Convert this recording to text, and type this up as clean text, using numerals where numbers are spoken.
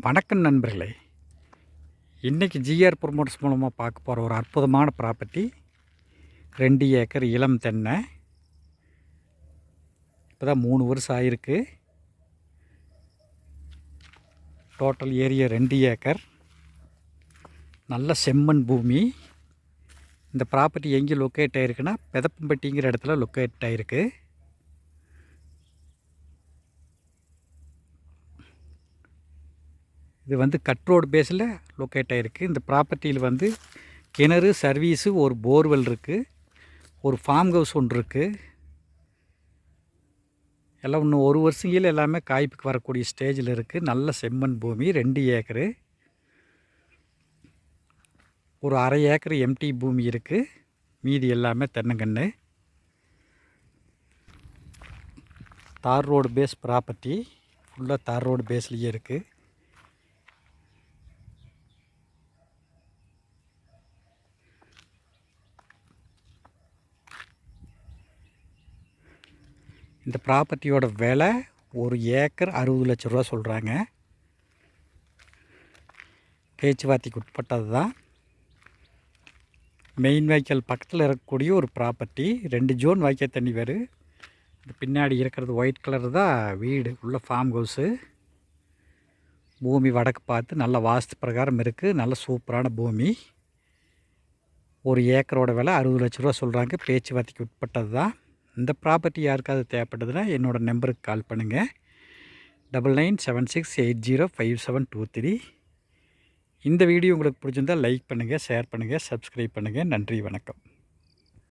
வணக்கம் நண்பர்களே. இன்றைக்கி ஜிஆர் ப்ரொமோட்டர்ஸ் மூலமாக பார்க்க போகிற ஒரு அற்புதமான ப்ராப்பர்ட்டி 2 ஏக்கர் இளம் தென்னை. இப்போ தான் 3 வருஷம் ஆகிருக்கு. Total area 2 acre. நல்ல செம்மண் பூமி. இந்த ப்ராப்பர்ட்டி எங்கே லொக்கேட் ஆகிருக்குன்னா பெதப்பம்பட்டிங்கிற இடத்துல லொக்கேட் ஆகிருக்கு. இது வந்து கட் ரோடு பேஸில் லொக்கேட் ஆகிருக்கு. இந்த ப்ராப்பர்ட்டியில் கிணறு, சர்வீஸு, ஒரு போர்வெல் இருக்குது, ஒரு ஃபார்ம் ஹவுஸ் ஒன்று இருக்குது. எல்லாம் இன்னும் 1 வருஷம் கீழே எல்லாமே காய்ப்புக்கு வரக்கூடிய ஸ்டேஜில் இருக்குது. நல்ல செம்மண் பூமி, 2 ஏக்கரு. ஒரு 1/2 ஏக்கர் எம்டி பூமி இருக்குது. மீதி எல்லாமே தென்னங்கன்று. தார் ரோடு பேஸ் ப்ராப்பர்ட்டி. ஃபுல்லாக தார் ரோடு பேஸ்லேயே இருக்குது. இந்த ப்ராப்பர்ட்டியோட விலை 1 ஏக்கர் 60 லட்ச ரூபா சொல்கிறாங்க. பேச்சுவார்த்தைக்கு உட்பட்டது தான். மெயின் வாய்க்கால் பக்கத்தில் இருக்கக்கூடிய ஒரு ப்ராப்பர்ட்டி. 2 ஜோன் வாய்க்கால் தண்ணி வரும். பின்னாடி இருக்கிறது ஒயிட் கலர் தான் வீடு, உள்ள ஃபார்ம் ஹவுஸு. பூமி வடக்கு பார்த்து நல்ல வாஸ்து பிரகாரம் இருக்குது. நல்ல சூப்பரான பூமி. 1 ஏக்கரோட விலை 60 லட்ச ரூபா சொல்கிறாங்க. பேச்சுவார்த்தைக்கு உட்பட்டது தான். இந்த ப்ராப்பர்ட்டி யாருக்காவது தேவைப்பட்டதுன்னா என்னோடய நம்பருக்கு கால் பண்ணுங்கள். 9976805723. இந்த வீடியோ உங்களுக்கு பிடிச்சிருந்தால் லைக் பண்ணுங்கள், ஷேர் பண்ணுங்கள், சப்ஸ்கிரைப் பண்ணுங்கள். நன்றி, வணக்கம்.